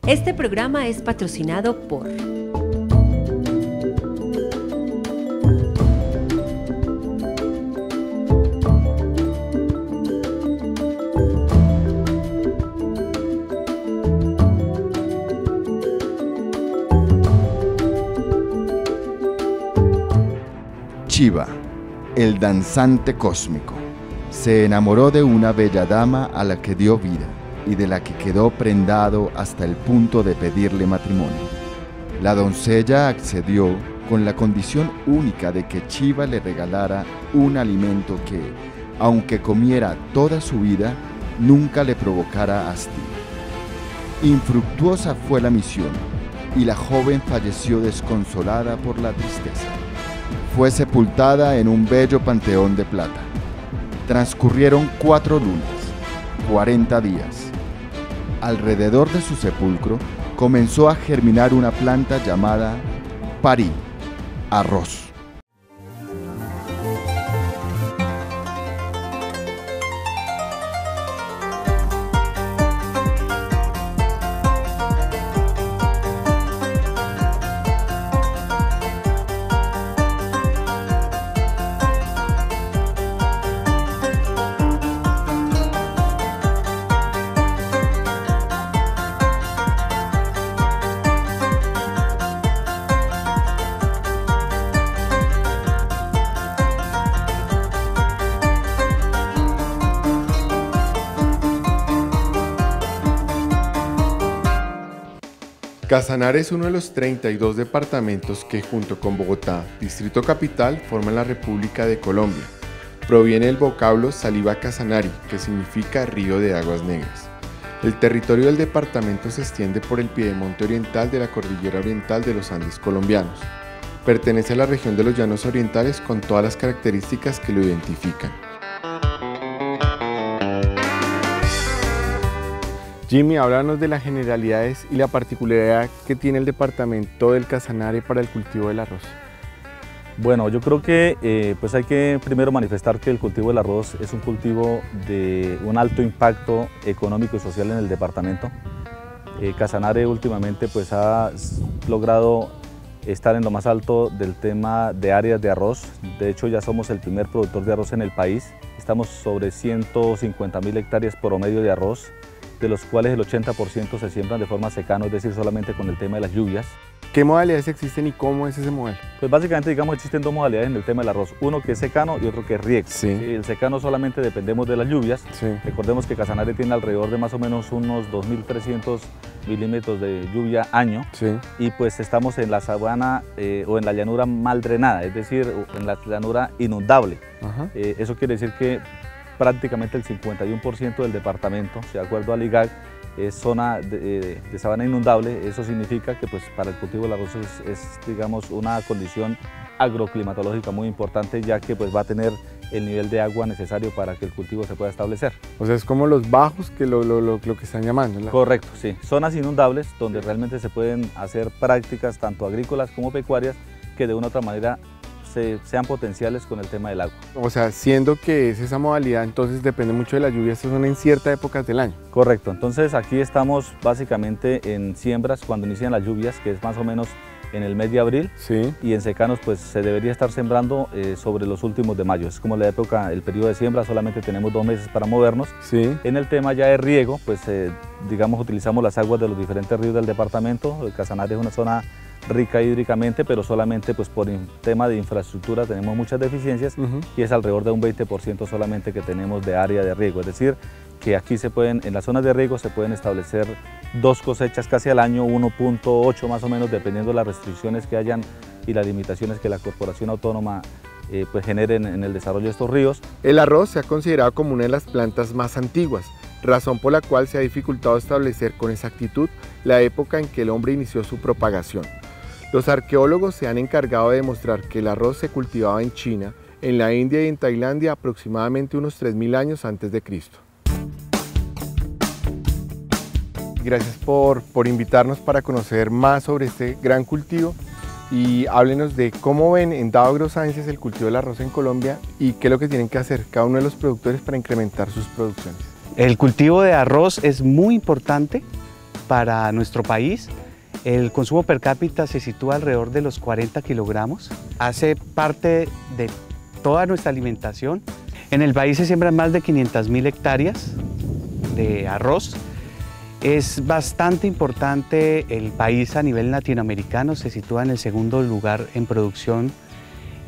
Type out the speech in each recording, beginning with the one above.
Este programa es patrocinado por Chiva, el danzante cósmico, se enamoró de una bella dama a la que dio vida y de la que quedó prendado hasta el punto de pedirle matrimonio. La doncella accedió con la condición única de que Chiva le regalara un alimento que, aunque comiera toda su vida, nunca le provocara hastío. Infructuosa fue la misión y la joven falleció desconsolada por la tristeza. Fue sepultada en un bello panteón de plata. Transcurrieron 4 lunas, 40 días. Alrededor de su sepulcro comenzó a germinar una planta llamada parí, arroz. Casanare es uno de los 32 departamentos que, junto con Bogotá, Distrito Capital, forman la República de Colombia. Proviene del vocablo Saliva Casanari, que significa río de aguas negras. El territorio del departamento se extiende por el piedemonte oriental de la cordillera oriental de los Andes colombianos. Pertenece a la región de los Llanos Orientales con todas las características que lo identifican. Jimmy, háblanos de las generalidades y la particularidad que tiene el departamento del Casanare para el cultivo del arroz. Bueno, yo creo que pues hay que primero manifestar que el cultivo del arroz es un cultivo de un alto impacto económico y social en el departamento. Casanare últimamente pues ha logrado estar en lo más alto del tema de áreas de arroz. De hecho, ya somos el primer productor de arroz en el país. Estamos sobre 150.000 hectáreas promedio de arroz, de los cuales el 80% se siembran de forma secano, es decir, solamente con el tema de las lluvias. ¿Qué modalidades existen y cómo es ese modelo? Pues básicamente, digamos, existen 2 modalidades en el tema del arroz, uno que es secano y otro que es riego. Sí. El secano solamente dependemos de las lluvias. Sí. Recordemos que Casanare tiene alrededor de más o menos unos 2.300 milímetros de lluvia año. Sí. Y pues estamos en la sabana o en la llanura mal drenada, es decir, en la llanura inundable. Eso quiere decir que prácticamente el 51% del departamento, de acuerdo al IGAC, es zona de sabana inundable. Eso significa que pues, para el cultivo del arroz es digamos, una condición agroclimatológica muy importante, ya que pues, va a tener el nivel de agua necesario para que el cultivo se pueda establecer. O sea, es como los bajos que lo que están llamando, ¿no? Correcto, sí. Zonas inundables donde realmente se pueden hacer prácticas tanto agrícolas como pecuarias que de una u otra manera sean potenciales con el tema del agua. O sea, siendo que es esa modalidad, entonces depende mucho de la lluvia, estas son en ciertas épocas del año. Correcto, entonces aquí estamos básicamente en siembras cuando inician las lluvias, que es más o menos en el mes de abril. Sí. Y en secanos pues se debería estar sembrando sobre los últimos de mayo. Es como la época, el periodo de siembra, solamente tenemos 2 meses para movernos. Sí. En el tema ya de riego, pues digamos utilizamos las aguas de los diferentes ríos del departamento. El Casanare es una zona rica hídricamente, pero solamente pues por el tema de infraestructura tenemos muchas deficiencias y es alrededor de un 20% solamente que tenemos de área de riego. Es decir, que aquí se pueden, en las zonas de riego se pueden establecer 2 cosechas casi al año, 1.8 más o menos, dependiendo de las restricciones que hayan y las limitaciones que la corporación autónoma pues generen en el desarrollo de estos ríos. El arroz se ha considerado como una de las plantas más antiguas, razón por la cual se ha dificultado establecer con exactitud la época en que el hombre inició su propagación. Los arqueólogos se han encargado de demostrar que el arroz se cultivaba en China, en la India y en Tailandia aproximadamente unos 3.000 años antes de Cristo. Gracias por invitarnos para conocer más sobre este gran cultivo y háblenos de cómo ven en Dow Agrosciences el cultivo del arroz en Colombia y qué es lo que tienen que hacer cada uno de los productores para incrementar sus producciones. El cultivo de arroz es muy importante para nuestro país. El consumo per cápita se sitúa alrededor de los 40 kilogramos. Hace parte de toda nuestra alimentación. En el país se siembran más de 500.000 hectáreas de arroz. Es bastante importante el país a nivel latinoamericano, se sitúa en el segundo lugar en producción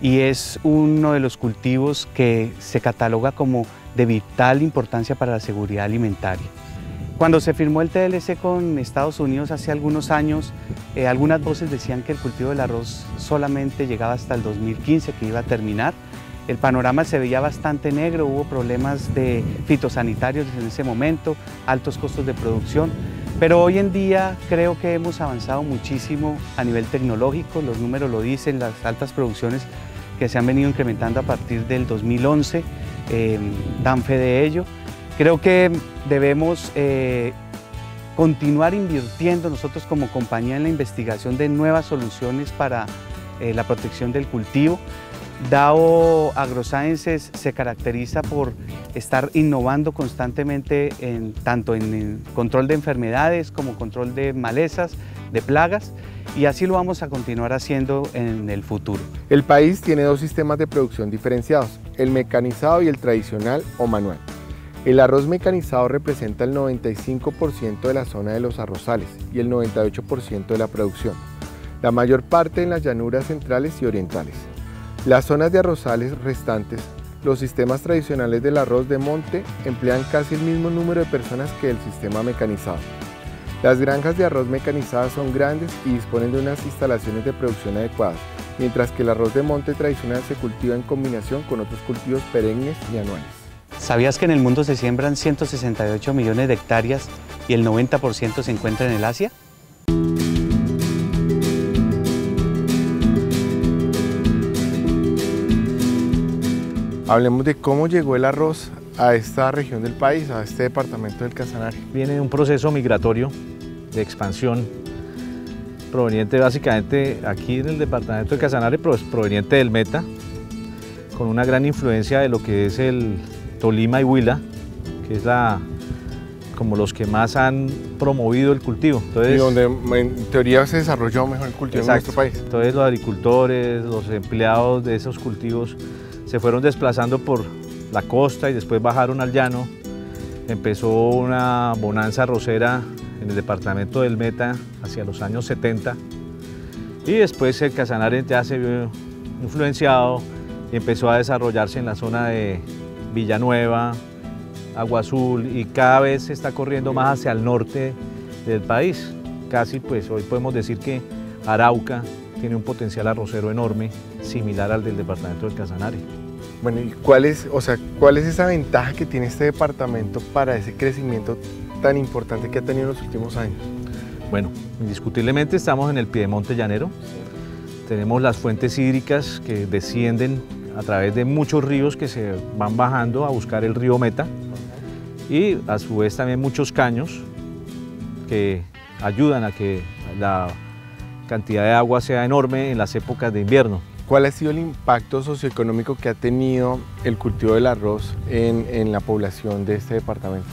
y es uno de los cultivos que se cataloga como de vital importancia para la seguridad alimentaria. Cuando se firmó el TLC con Estados Unidos hace algunos años, algunas voces decían que el cultivo del arroz solamente llegaba hasta el 2015, que iba a terminar. El panorama se veía bastante negro, hubo problemas de fitosanitarios en ese momento, altos costos de producción, pero hoy en día creo que hemos avanzado muchísimo a nivel tecnológico, los números lo dicen, las altas producciones que se han venido incrementando a partir del 2011 dan fe de ello. Creo que debemos continuar invirtiendo nosotros como compañía en la investigación de nuevas soluciones para la protección del cultivo. DAO AgroSciences se caracteriza por estar innovando constantemente tanto en el control de enfermedades como control de malezas, de plagas, y así lo vamos a continuar haciendo en el futuro. El país tiene dos sistemas de producción diferenciados, el mecanizado y el tradicional o manual. El arroz mecanizado representa el 95% de la zona de los arrozales y el 98% de la producción, la mayor parte en las llanuras centrales y orientales. Las zonas de arrozales restantes, los sistemas tradicionales del arroz de monte emplean casi el mismo número de personas que el sistema mecanizado. Las granjas de arroz mecanizadas son grandes y disponen de unas instalaciones de producción adecuadas, mientras que el arroz de monte tradicional se cultiva en combinación con otros cultivos perennes y anuales. ¿Sabías que en el mundo se siembran 168 millones de hectáreas y el 90% se encuentra en el Asia? Hablemos de cómo llegó el arroz a esta región del país, a este departamento del Casanare. Viene de un proceso migratorio de expansión proveniente básicamente aquí en el departamento de Casanare, proveniente del Meta, con una gran influencia de lo que es el Tolima y Huila, que es como los que más han promovido el cultivo. Entonces, y donde en teoría se desarrolló mejor el cultivo. Exacto. En nuestro país. Entonces los agricultores, los empleados de esos cultivos se fueron desplazando por la costa y después bajaron al llano. Empezó una bonanza arrocera en el departamento del Meta hacia los años 70 y después el Casanare ya se vio influenciado y empezó a desarrollarse en la zona de Villanueva, Agua Azul, y cada vez se está corriendo más hacia el norte del país. Casi pues hoy podemos decir que Arauca tiene un potencial arrocero enorme, similar al del departamento del Casanare. Bueno, ¿y cuál es esa ventaja que tiene este departamento para ese crecimiento tan importante que ha tenido en los últimos años? Bueno, indiscutiblemente estamos en el piedemonte llanero. Tenemos las fuentes hídricas que descienden a través de muchos ríos que se van bajando a buscar el río Meta, y a su vez también muchos caños que ayudan a que la cantidad de agua sea enorme en las épocas de invierno. ¿Cuál ha sido el impacto socioeconómico que ha tenido el cultivo del arroz en la población de este departamento?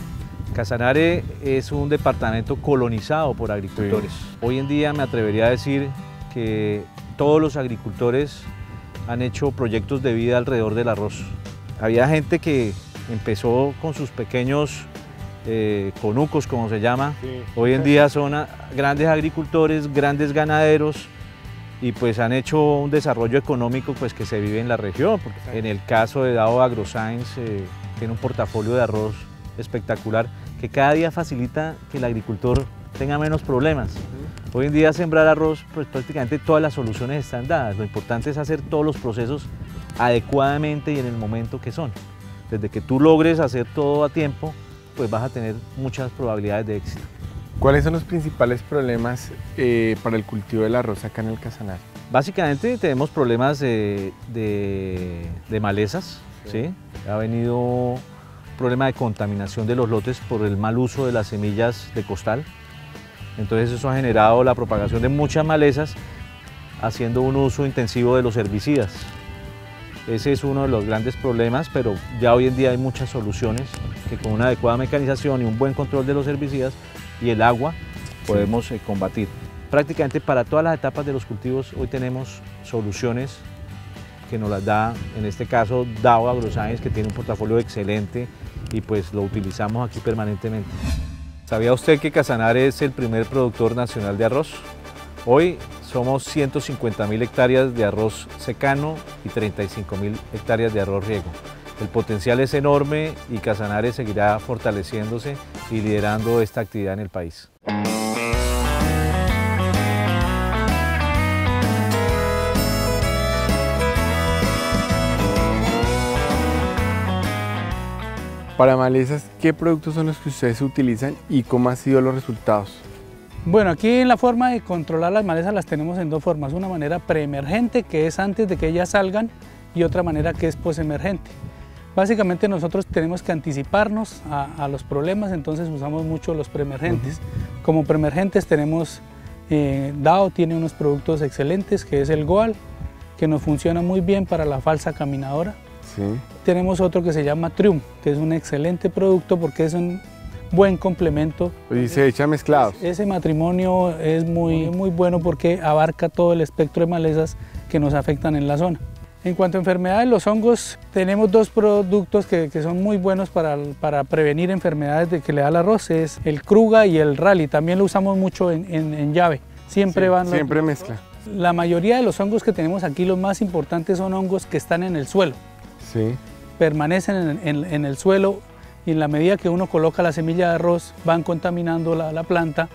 Casanare es un departamento colonizado por agricultores. Sí. Hoy en día me atrevería a decir que todos los agricultores han hecho proyectos de vida alrededor del arroz. Había gente que empezó con sus pequeños conucos, como se llama. Sí. Hoy en día son grandes agricultores, grandes ganaderos, y pues han hecho un desarrollo económico pues que se vive en la región. Porque en el caso de DAO AgroScience tiene un portafolio de arroz espectacular que cada día facilita que el agricultor tenga menos problemas. Hoy en día sembrar arroz, pues prácticamente todas las soluciones están dadas. Lo importante es hacer todos los procesos adecuadamente y en el momento que son. Desde que tú logres hacer todo a tiempo, pues vas a tener muchas probabilidades de éxito. ¿Cuáles son los principales problemas para el cultivo del arroz acá en el Casanare? Básicamente tenemos problemas de malezas, ¿sí? Ha venido un problema de contaminación de los lotes por el mal uso de las semillas de costal. Entonces eso ha generado la propagación de muchas malezas, haciendo un uso intensivo de los herbicidas. Ese es uno de los grandes problemas, pero ya hoy en día hay muchas soluciones que con una adecuada mecanización y un buen control de los herbicidas y el agua podemos combatir. Prácticamente para todas las etapas de los cultivos hoy tenemos soluciones que nos las da, en este caso, Dow AgroScience, que tiene un portafolio excelente y pues lo utilizamos aquí permanentemente. ¿Sabía usted que Casanare es el primer productor nacional de arroz? Hoy somos 150.000 hectáreas de arroz secano y 35.000 hectáreas de arroz riego. El potencial es enorme y Casanare seguirá fortaleciéndose y liderando esta actividad en el país. Para malezas, ¿qué productos son los que ustedes utilizan y cómo han sido los resultados? Bueno, aquí la forma de controlar las malezas las tenemos en dos formas. Una manera preemergente, que es antes de que ellas salgan, y otra manera que es posemergente. Básicamente nosotros tenemos que anticiparnos a los problemas, entonces usamos mucho los preemergentes. Como preemergentes tenemos, Dow tiene unos productos excelentes, que es el Goal, que nos funciona muy bien para la falsa caminadora. Sí. Tenemos otro que se llama Triumph, que es un excelente producto porque es un buen complemento. Y se echa mezclados. Ese matrimonio es muy bueno porque abarca todo el espectro de malezas que nos afectan en la zona. En cuanto a enfermedades, los hongos, tenemos dos productos que son muy buenos para prevenir enfermedades de que le da el arroz, es el Kruga y el Rally. También lo usamos mucho en llave. Siempre mezcla. La mayoría de los hongos que tenemos aquí, los más importantes son hongos que están en el suelo. Sí. Permanecen en el suelo y en la medida que uno coloca la semilla de arroz van contaminando la planta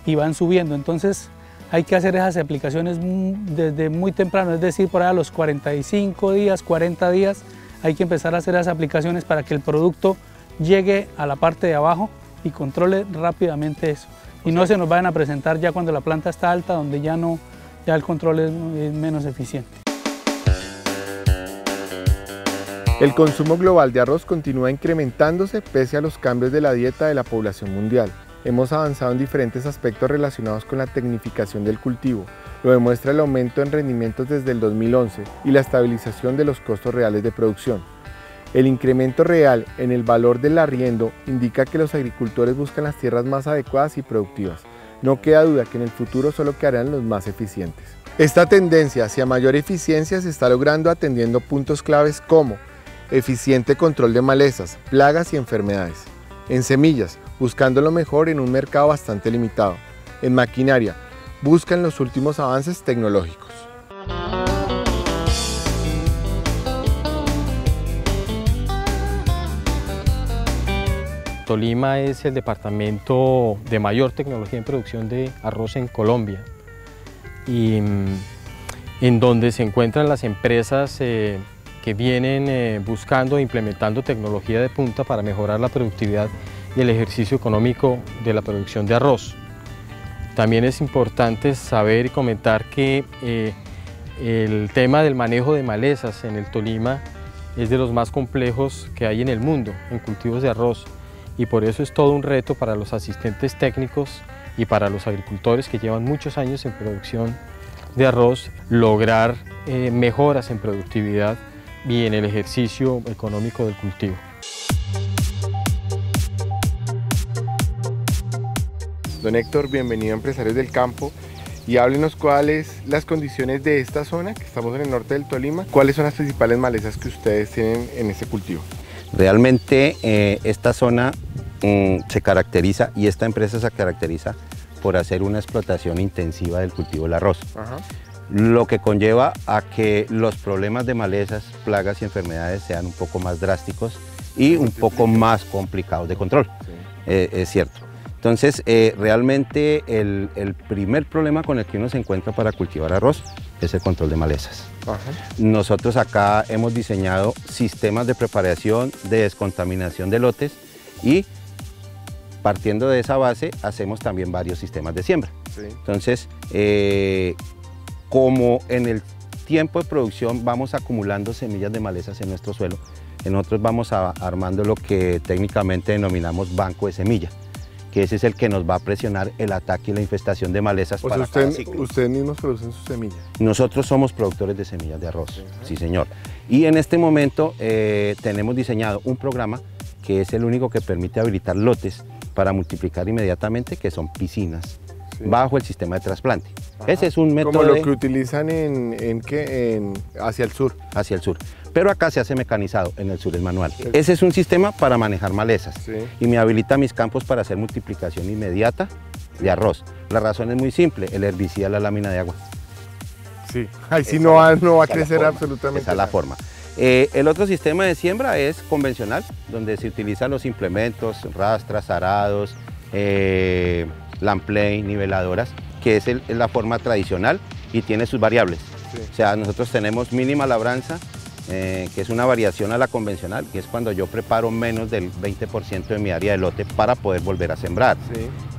y van subiendo. Entonces hay que hacer esas aplicaciones desde muy temprano, es decir, por ahí a los 45 días, 40 días, hay que empezar a hacer esas aplicaciones para que el producto llegue a la parte de abajo y controle rápidamente eso. Y no se nos vayan a presentar ya cuando la planta está alta, donde ya el control es menos eficiente. El consumo global de arroz continúa incrementándose pese a los cambios de la dieta de la población mundial. Hemos avanzado en diferentes aspectos relacionados con la tecnificación del cultivo. Lo demuestra el aumento en rendimientos desde el 2011 y la estabilización de los costos reales de producción. El incremento real en el valor del arriendo indica que los agricultores buscan las tierras más adecuadas y productivas. No queda duda que en el futuro solo quedarán los más eficientes. Esta tendencia hacia mayor eficiencia se está logrando atendiendo puntos claves como eficiente control de malezas, plagas y enfermedades. En semillas, buscando lo mejor en un mercado bastante limitado. En maquinaria, buscan los últimos avances tecnológicos. Tolima es el departamento de mayor tecnología en producción de arroz en Colombia y en donde se encuentran las empresas que vienen buscando e implementando tecnología de punta para mejorar la productividad y el ejercicio económico de la producción de arroz. También es importante saber y comentar que el tema del manejo de malezas en el Tolima es de los más complejos que hay en el mundo en cultivos de arroz y por eso es todo un reto para los asistentes técnicos y para los agricultores que llevan muchos años en producción de arroz lograr mejoras en productividad y en el ejercicio económico del cultivo. Don Héctor, bienvenido a Empresarios del Campo y háblenos cuáles las condiciones de esta zona, que estamos en el norte del Tolima, cuáles son las principales malezas que ustedes tienen en este cultivo. Realmente esta zona se caracteriza y esta empresa se caracteriza por hacer una explotación intensiva del cultivo del arroz. Ajá. Lo que conlleva a que los problemas de malezas, plagas y enfermedades sean un poco más drásticos y un poco más complicados de control, sí. Es cierto. Entonces, realmente el primer problema con el que uno se encuentra para cultivar arroz es el control de malezas. Ajá. Nosotros acá hemos diseñado sistemas de preparación, de descontaminación de lotes y partiendo de esa base hacemos también varios sistemas de siembra. Sí. Entonces, como en el tiempo de producción vamos acumulando semillas de malezas en nuestro suelo, nosotros vamos armando lo que técnicamente denominamos banco de semilla, que ese es el que nos va a presionar el ataque y la infestación de malezas para cada ciclo. ¿Ustedes mismos producen sus semillas? Nosotros somos productores de semillas de arroz, sí señor. Y en este momento tenemos diseñado un programa que es el único que permite habilitar lotes para multiplicar inmediatamente, que son piscinas bajo el sistema de trasplante. Ajá. Ese es un método como lo que utilizan hacia el sur. Hacia el sur. Pero acá se hace mecanizado, en el sur es manual. Ese es un sistema para manejar malezas y me habilita mis campos para hacer multiplicación inmediata de arroz. La razón es muy simple, el herbicida es la lámina de agua. Sí, ahí sí no va a crecer absolutamente esa es la forma. El otro sistema de siembra es convencional, donde se utilizan los implementos, rastras, arados, lamplay, niveladoras, que es la forma tradicional y tiene sus variables. O sea, nosotros tenemos mínima labranza, que es una variación a la convencional, que es cuando yo preparo menos del 20% de mi área de lote para poder volver a sembrar.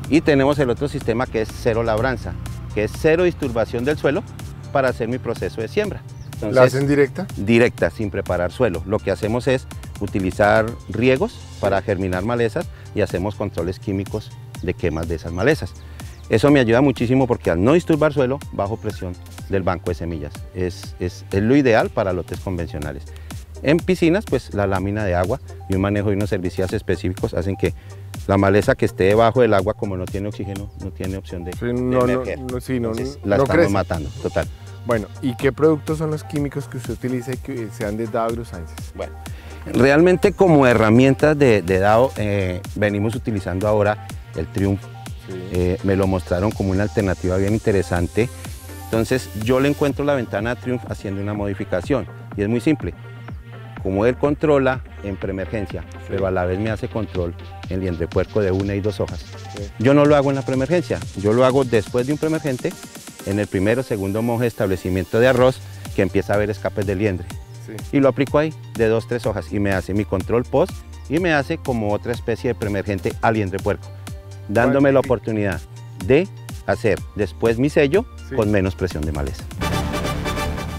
Y tenemos el otro sistema que es cero labranza, que es cero disturbación del suelo para hacer mi proceso de siembra. Entonces, ¿la hacen directa? Directa, sin preparar suelo. Lo que hacemos es utilizar riegos para germinar malezas y hacemos controles químicos de quemas de esas malezas. Eso me ayuda muchísimo porque al no disturbar suelo, bajo presión del banco de semillas. Es lo ideal para lotes convencionales. En piscinas, pues la lámina de agua y un manejo de unos herbicidas específicos hacen que la maleza que esté debajo del agua, como no tiene oxígeno, no tiene opción de emerger. La estamos crece. matando, total. Bueno, ¿y qué productos son los químicos que usted utiliza y que sean de DAO AgroSciences? Bueno, realmente como herramientas de DAO venimos utilizando ahora el Triumph. Me lo mostraron como una alternativa bien interesante. Entonces yo le encuentro la ventana a Triumph haciendo una modificación y es muy simple. Como él controla en preemergencia, pero a la vez me hace control en liendre puerco de 1 y 2 hojas. Yo no lo hago en la preemergencia, yo lo hago después de un preemergente, en el primero o segundo moje de establecimiento de arroz, que empieza a haber escapes de liendre. Y lo aplico ahí de 2 o 3 hojas y me hace mi control post y me hace como otra especie de preemergente a liendre puerco, dándome la oportunidad de hacer después mi sello con menos presión de maleza.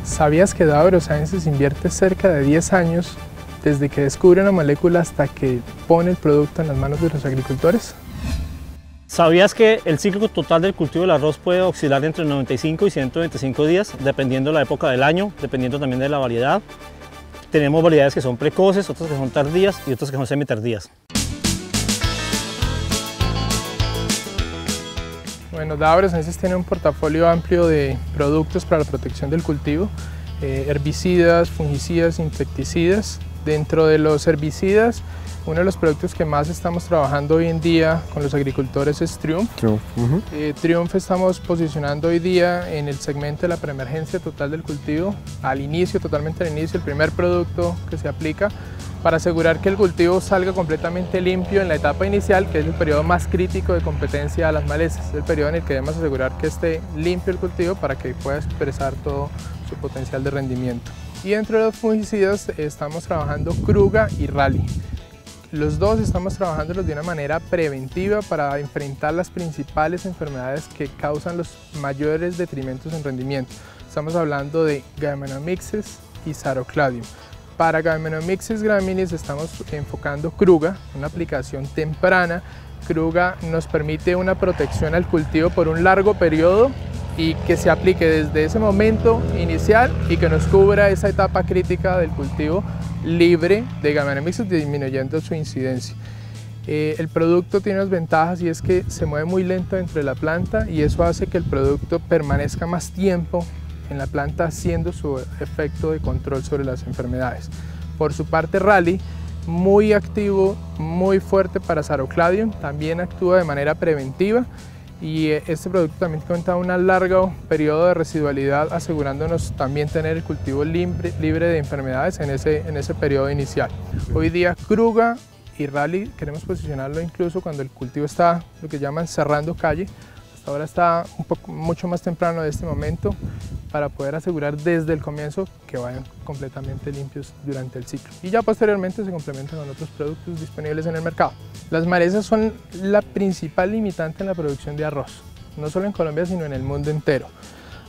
¿Sabías que DAO AgroSciences invierte cerca de 10 años desde que descubre una molécula hasta que pone el producto en las manos de los agricultores? ¿Sabías que el ciclo total del cultivo del arroz puede oscilar entre 95 y 125 días, dependiendo de la época del año, dependiendo también de la variedad? Tenemos variedades que son precoces, otras que son tardías y otras que son semitardías. Bueno, DAO AgroSciences tiene un portafolio amplio de productos para la protección del cultivo, herbicidas, fungicidas, insecticidas. Dentro de los herbicidas, uno de los productos que más estamos trabajando hoy en día con los agricultores es Triumph. Triumph estamos posicionando hoy día en el segmento de la preemergencia total del cultivo, totalmente al inicio, el primer producto que se aplica para asegurar que el cultivo salga completamente limpio en la etapa inicial, que es el periodo más crítico de competencia a las malezas. Es el periodo en el que debemos asegurar que esté limpio el cultivo para que pueda expresar todo su potencial de rendimiento. Y dentro de los fungicidas estamos trabajando Kruga y Rally. Los dos estamos trabajándolos de una manera preventiva para enfrentar las principales enfermedades que causan los mayores detrimentos en rendimiento. Estamos hablando de Gamenomyces y Sarocladium. Para Gamenomyces graminis estamos enfocando Kruga, una aplicación temprana. Kruga nos permite una protección al cultivo por un largo periodo y que se aplique desde ese momento inicial y que nos cubra esa etapa crítica del cultivo libre de Gamenomyces, disminuyendo su incidencia. El producto tiene unas ventajas y es que se mueve muy lento dentro de la planta y eso hace que el producto permanezca más tiempo en la planta haciendo su efecto de control sobre las enfermedades. Por su parte Rally, muy activo, muy fuerte para Sarocladium, también actúa de manera preventiva y este producto también cuenta con un largo periodo de residualidad, asegurándonos también tener el cultivo libre de enfermedades en ese periodo inicial. Hoy día Kruga y Rally queremos posicionarlo incluso cuando el cultivo está lo que llaman cerrando calle. Hasta ahora está mucho más temprano de este momento para poder asegurar desde el comienzo que vayan completamente limpios durante el ciclo. Y ya posteriormente se complementan con otros productos disponibles en el mercado. Las malezas son la principal limitante en la producción de arroz, no solo en Colombia sino en el mundo entero.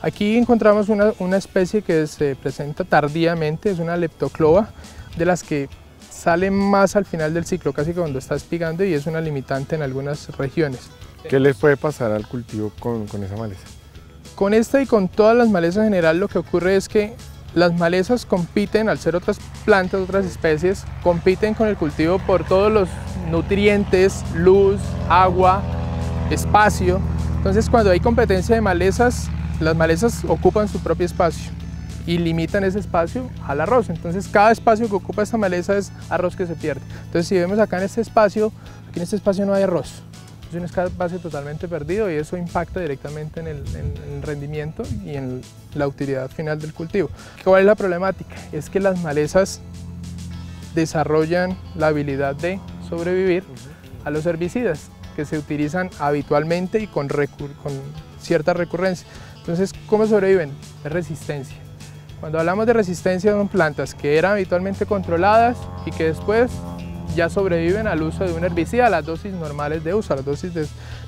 Aquí encontramos una especie que se presenta tardíamente, es una leptocloa, de las que sale más al final del ciclo, casi cuando está espigando, y es una limitante en algunas regiones. ¿Qué les puede pasar al cultivo con esa maleza? Con esta y con todas las malezas en general lo que ocurre es que las malezas compiten, al ser otras plantas, otras especies, compiten con el cultivo por todos los nutrientes, luz, agua, espacio Entonces, cuando hay competencia de malezas, las malezas ocupan su propio espacio y limitan ese espacio al arroz. Entonces, cada espacio que ocupa esta maleza es arroz que se pierde. Entonces, si vemos acá en este espacio, aquí en este espacio no hay arroz. Es un espacio totalmente perdido y eso impacta directamente en el rendimiento y en la utilidad final del cultivo. ¿Cuál es la problemática? Es que las malezas desarrollan la habilidad de sobrevivir a los herbicidas que se utilizan habitualmente y con cierta recurrencia. Entonces, ¿cómo sobreviven? Es resistencia. Cuando hablamos de resistencia, son plantas que eran habitualmente controladas y que después ya sobreviven al uso de un herbicida, a las dosis normales de uso, a las dosis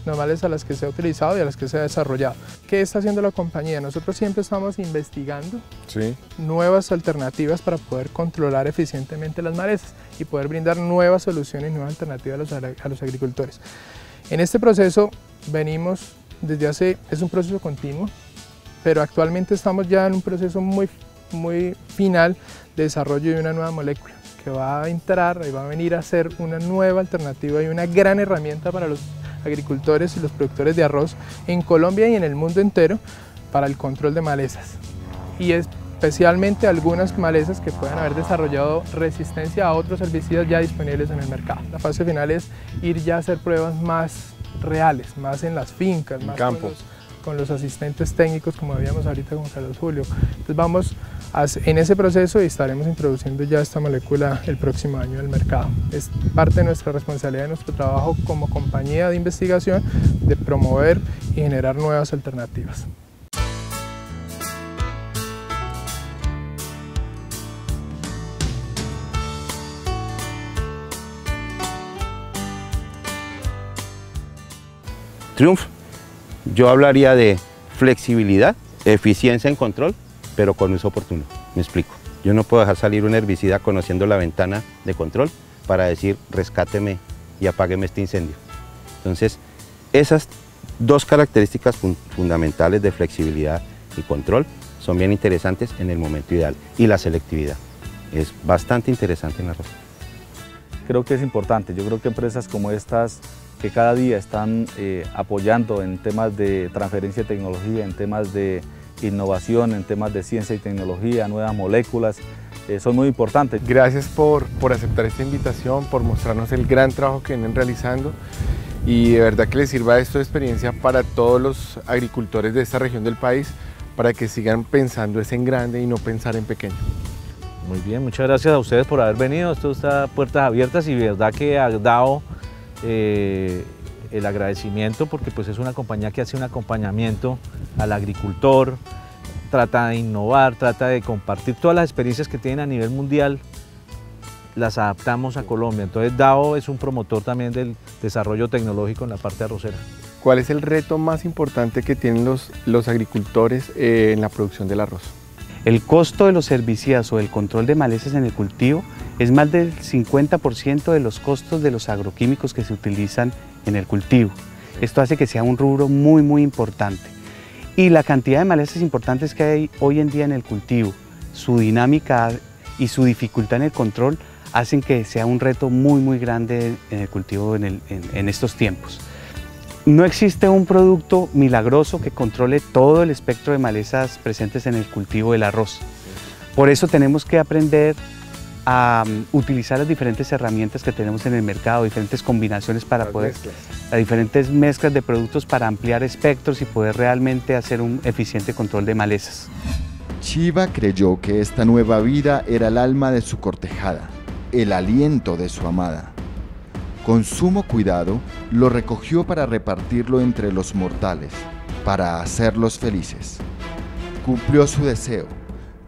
normales a las que se ha utilizado y a las que se ha desarrollado. ¿Qué está haciendo la compañía? Nosotros siempre estamos investigando nuevas alternativas para poder controlar eficientemente las malezas y poder brindar nuevas soluciones, nuevas alternativas a los agricultores. En este proceso venimos es un proceso continuo, pero actualmente estamos ya en un proceso muy final de desarrollo de una nueva molécula que va a entrar y va a venir a ser una nueva alternativa y una gran herramienta para los agricultores y los productores de arroz en Colombia y en el mundo entero para el control de malezas, y especialmente algunas malezas que puedan haber desarrollado resistencia a otros herbicidas ya disponibles en el mercado. La fase final es ir ya a hacer pruebas más reales, más en las fincas, más campo, con los asistentes técnicos, como habíamos ahorita con Carlos Julio. Entonces vamos en ese proceso y estaremos introduciendo ya esta molécula el próximo año en el mercado. Es parte de nuestra responsabilidad, de nuestro trabajo como compañía de investigación, de promover y generar nuevas alternativas. Triumph, yo hablaría de flexibilidad, eficiencia en control, pero con uso oportuno. Me explico. Yo no puedo dejar salir un herbicida conociendo la ventana de control para decir rescáteme y apágueme este incendio. Entonces, esas dos características fundamentales de flexibilidad y control son bien interesantes en el momento ideal. Y la selectividad es bastante interesante en la arroz. Creo que es importante. Yo creo que empresas como estas, que cada día están apoyando en temas de transferencia de tecnología, en temas de innovación, en temas de ciencia y tecnología, nuevas moléculas, son muy importantes. Gracias por aceptar esta invitación, por mostrarnos el gran trabajo que vienen realizando, y de verdad que les sirva esto de experiencia para todos los agricultores de esta región del país, para que sigan pensando en grande y no pensar en pequeño. Muy bien, muchas gracias a ustedes por haber venido. Esto está puertas abiertas y de verdad que ha dado el agradecimiento, porque pues es una compañía que hace un acompañamiento al agricultor, trata de innovar, trata de compartir todas las experiencias que tienen a nivel mundial, las adaptamos a Colombia. Entonces DAO es un promotor también del desarrollo tecnológico en la parte arrocera. ¿Cuál es el reto más importante que tienen los agricultores en la producción del arroz? El costo de los herbicidas o el control de malezas en el cultivo es más del 50% de los costos de los agroquímicos que se utilizan en el cultivo. Esto hace que sea un rubro muy importante. Y la cantidad de malezas importantes que hay hoy en día en el cultivo, su dinámica y su dificultad en el control hacen que sea un reto muy grande en el cultivo en estos tiempos. No existe un producto milagroso que controle todo el espectro de malezas presentes en el cultivo del arroz. Por eso tenemos que aprender a utilizar las diferentes herramientas que tenemos en el mercado, diferentes combinaciones para las diferentes mezclas de productos para ampliar espectros y poder realmente hacer un eficiente control de malezas. Chiva creyó que esta nueva vida era el alma de su cortejada, el aliento de su amada. Con sumo cuidado, lo recogió para repartirlo entre los mortales, para hacerlos felices. Cumplió su deseo,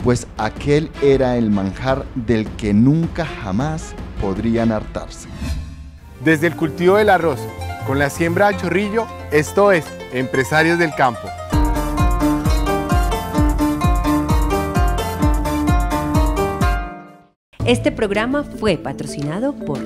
pues aquel era el manjar del que nunca jamás podrían hartarse. Desde el cultivo del arroz, con la siembra al chorrillo, esto es Empresarios del Campo. Este programa fue patrocinado por